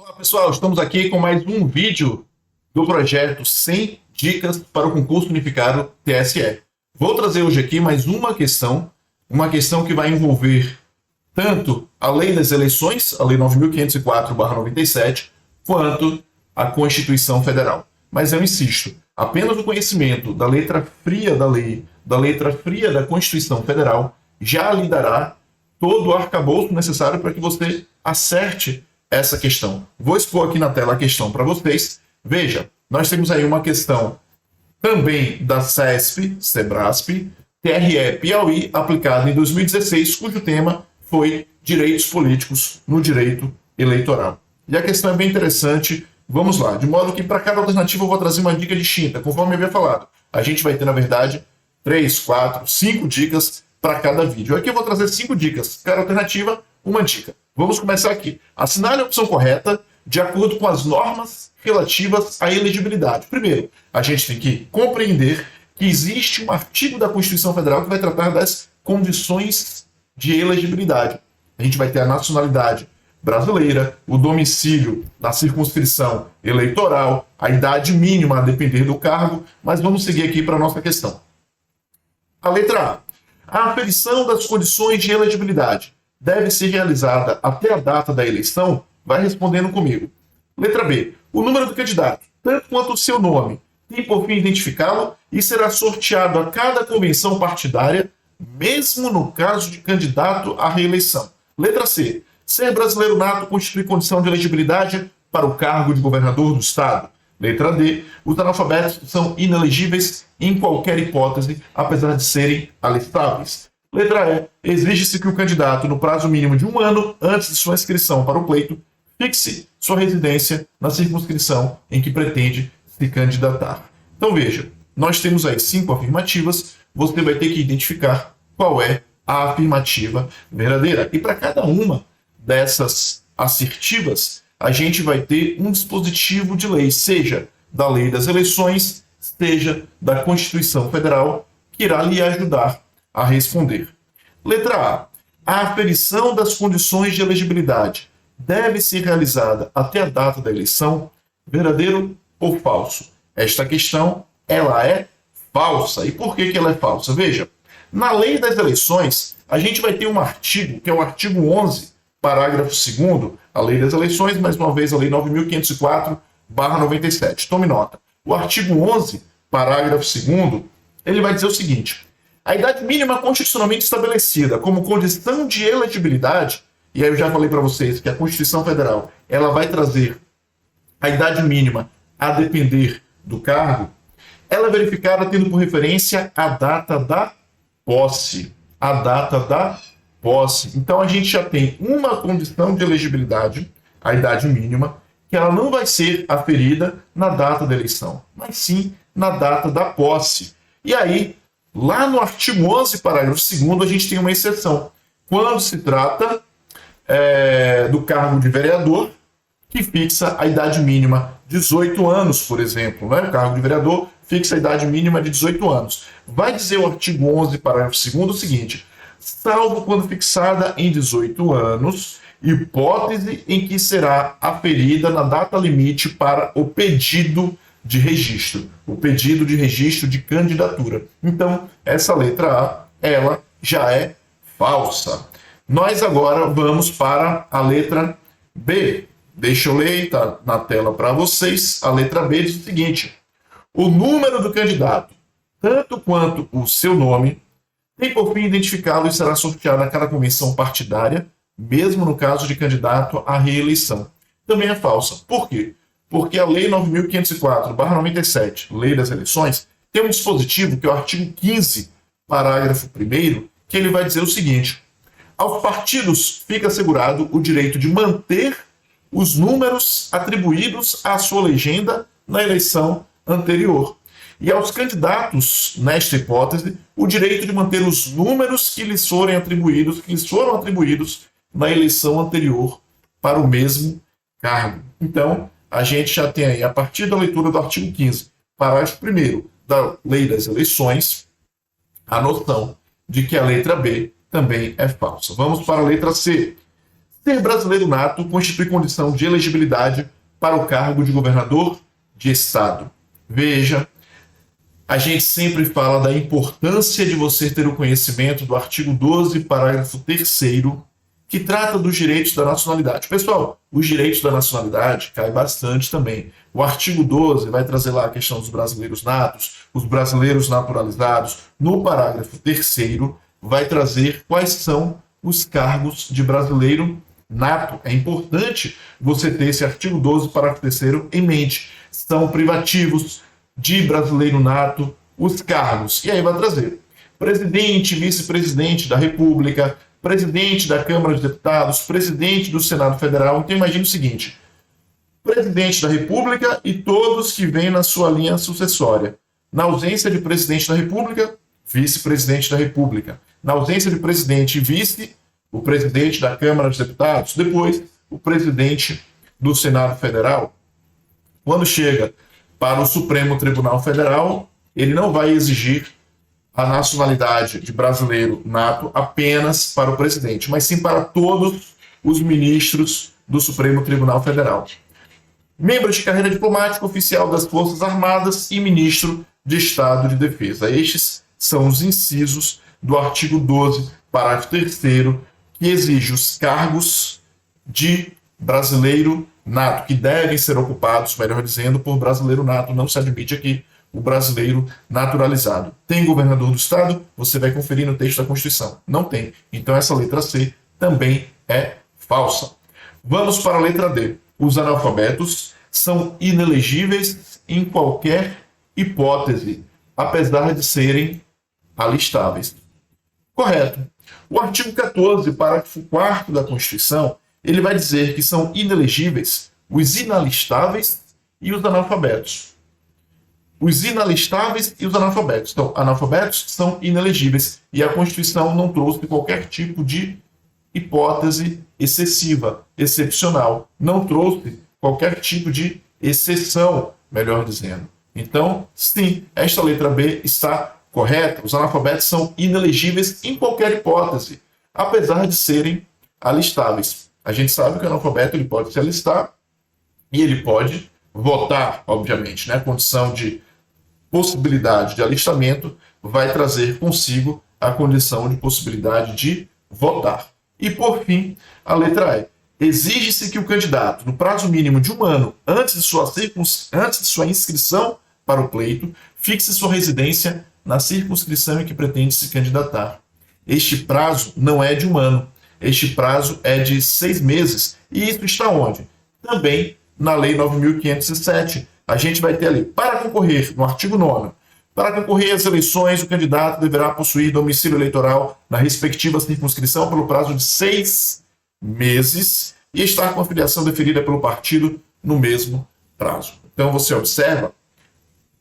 Olá pessoal, estamos aqui com mais um vídeo do projeto 100 dicas para o concurso unificado TSE. Vou trazer hoje aqui mais uma questão que vai envolver tanto a lei das eleições, a lei 9.504/97, quanto a Constituição Federal. Mas eu insisto, apenas o conhecimento da letra fria da lei, da letra fria da Constituição Federal, já lhe dará todo o arcabouço necessário para que você acerte essa questão. Vou expor aqui na tela a questão para vocês. Veja, nós temos aí uma questão também da CESP, SEBRASP, TRE Piauí, aplicada em 2016, cujo tema foi Direitos Políticos no Direito Eleitoral. E a questão é bem interessante. Vamos lá, de modo que para cada alternativa eu vou trazer uma dica distinta, conforme eu havia falado. A gente vai ter, na verdade, 3, 4, 5 dicas para cada vídeo. Aqui eu vou trazer 5 dicas, cada alternativa, uma dica. Vamos começar aqui. Assinale a opção correta de acordo com as normas relativas à elegibilidade. Primeiro, a gente tem que compreender que existe um artigo da Constituição Federal que vai tratar das condições de elegibilidade. A gente vai ter a nacionalidade brasileira, o domicílio da circunscrição eleitoral, a idade mínima a depender do cargo, mas vamos seguir aqui para a nossa questão. A letra A. A aferição das condições de elegibilidade deve ser realizada até a data da eleição? Vai respondendo comigo. Letra B. O número do candidato, tanto quanto o seu nome, tem por fim identificá-lo e será sorteado a cada convenção partidária, mesmo no caso de candidato à reeleição. Letra C. Ser brasileiro nato constitui condição de elegibilidade para o cargo de governador do estado. Letra D. Os analfabetos são inelegíveis em qualquer hipótese, apesar de serem alistáveis. Letra E. Exige-se que o candidato, no prazo mínimo de 1 ano antes de sua inscrição para o pleito, fixe sua residência na circunscrição em que pretende se candidatar. Então veja, nós temos aí 5 afirmativas, você vai ter que identificar qual é a afirmativa verdadeira. E para cada uma dessas assertivas, a gente vai ter um dispositivo de lei, seja da lei das eleições, seja da Constituição Federal, que irá lhe ajudar a responder. Letra A. A aferição das condições de elegibilidade deve ser realizada até a data da eleição, verdadeiro ou falso? Esta questão, ela é falsa. E por que ela é falsa? Veja, na lei das eleições, a gente vai ter um artigo, que é o artigo 11, parágrafo 2º, a lei das eleições, mais uma vez a lei 9.504/97. Tome nota. O artigo 11, parágrafo 2º, ele vai dizer o seguinte: a idade mínima constitucionalmente estabelecida como condição de elegibilidade, e aí eu já falei para vocês que a Constituição Federal ela vai trazer a idade mínima a depender do cargo, ela é verificada tendo por referência a data da posse. A data da posse. Então a gente já tem uma condição de elegibilidade, a idade mínima, que ela não vai ser aferida na data da eleição, mas sim na data da posse. E aí, lá no artigo 11, parágrafo 2º, a gente tem uma exceção. Quando se trata do cargo de vereador, que fixa a idade mínima 18 anos, por exemplo. Né? O cargo de vereador fixa a idade mínima de 18 anos. Vai dizer o artigo 11, parágrafo 2º, o seguinte: salvo quando fixada em 18 anos, hipótese em que será aferida na data limite para o pedido de registro, o pedido de registro de candidatura. Então, essa letra A, ela já é falsa. Nós agora vamos para a letra B. Deixa eu ler, está na tela para vocês. A letra B diz o seguinte: o número do candidato, tanto quanto o seu nome, tem por fim identificá-lo e será sorteado a cada convenção partidária, mesmo no caso de candidato à reeleição. Também é falsa. Por quê? Porque a lei 9.504/97, lei das eleições, tem um dispositivo que é o artigo 15, parágrafo 1º, que ele vai dizer o seguinte: aos partidos fica assegurado o direito de manter os números atribuídos à sua legenda na eleição anterior. E aos candidatos, nesta hipótese, o direito de manter os números que lhes foram atribuídos na eleição anterior para o mesmo cargo. Então, a gente já tem aí, a partir da leitura do artigo 15, parágrafo 1º da Lei das Eleições, a noção de que a letra B também é falsa. Vamos para a letra C. Ser brasileiro nato constitui condição de elegibilidade para o cargo de governador de estado. Veja, a gente sempre fala da importância de você ter o conhecimento do artigo 12, parágrafo 3º, que trata dos direitos da nacionalidade. Pessoal, os direitos da nacionalidade caem bastante também. O artigo 12 vai trazer lá a questão dos brasileiros natos, os brasileiros naturalizados. No parágrafo 3º vai trazer quais são os cargos de brasileiro nato. É importante você ter esse artigo 12, parágrafo 3º em mente. São privativos de brasileiro nato os cargos. E aí vai trazer presidente, vice-presidente da República, presidente da Câmara de Deputados, presidente do Senado Federal. Então imagine o seguinte: presidente da República e todos que vêm na sua linha sucessória. Na ausência de presidente da República, vice-presidente da República. Na ausência de presidente e vice, o presidente da Câmara de Deputados. Depois, o presidente do Senado Federal. Quando chega para o Supremo Tribunal Federal, ele não vai exigir a nacionalidade de brasileiro nato apenas para o presidente, mas sim para todos os ministros do Supremo Tribunal Federal. Membro de carreira diplomática, oficial das Forças Armadas e ministro de Estado de Defesa. Estes são os incisos do artigo 12, parágrafo 3º, que exige os cargos de brasileiro nato, que devem ser ocupados, melhor dizendo, por brasileiro nato. Não se admite aqui o brasileiro naturalizado. Tem governador do estado? Você vai conferir no texto da Constituição. Não tem. Então essa letra C também é falsa. Vamos para a letra D. Os analfabetos são inelegíveis em qualquer hipótese, apesar de serem alistáveis. Correto. O artigo 14, parágrafo 4º da Constituição, ele vai dizer que são inelegíveis os inalistáveis e os analfabetos. Os inalistáveis e os analfabetos. Então, analfabetos são inelegíveis e a Constituição não trouxe qualquer tipo de hipótese excessiva, excepcional. Não trouxe qualquer tipo de exceção, melhor dizendo. Então, sim, esta letra B está correta. Os analfabetos são inelegíveis em qualquer hipótese, apesar de serem alistáveis. A gente sabe que o analfabeto ele pode se alistar e ele pode votar, obviamente, né? A condição de possibilidade de alistamento vai trazer consigo a condição de possibilidade de votar. E, por fim, a letra E. Exige-se que o candidato, no prazo mínimo de 1 ano antes de sua inscrição para o pleito, fixe sua residência na circunscrição em que pretende se candidatar. Este prazo não é de 1 ano. Este prazo é de 6 meses. E isso está onde? Também na Lei 9.507. A gente vai ter ali, para concorrer, no artigo 9º, para concorrer às eleições, o candidato deverá possuir domicílio eleitoral na respectiva circunscrição pelo prazo de 6 meses e estar com a filiação deferida pelo partido no mesmo prazo. Então você observa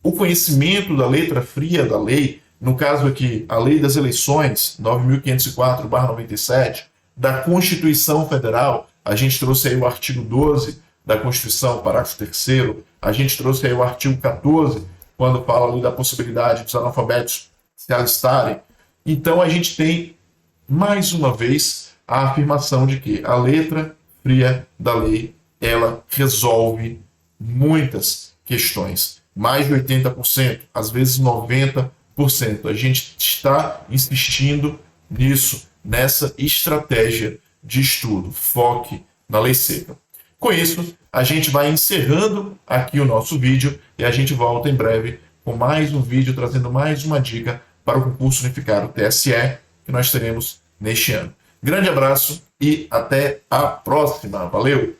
o conhecimento da letra fria da lei, no caso aqui, a Lei das Eleições, 9.504/97, da Constituição Federal. A gente trouxe aí o artigo 12 da Constituição, parágrafo 3º, a gente trouxe aí o artigo 14, quando fala ali da possibilidade dos analfabetos se alistarem. Então a gente tem, mais uma vez, a afirmação de que a letra fria da lei, ela resolve muitas questões. Mais de 80%, às vezes 90%. A gente está insistindo nisso, nessa estratégia de estudo. Foque na lei seca. Com isso, a gente vai encerrando aqui o nosso vídeo e a gente volta em breve com mais um vídeo, trazendo mais uma dica para o concurso unificado TSE que nós teremos neste ano. Grande abraço e até a próxima. Valeu!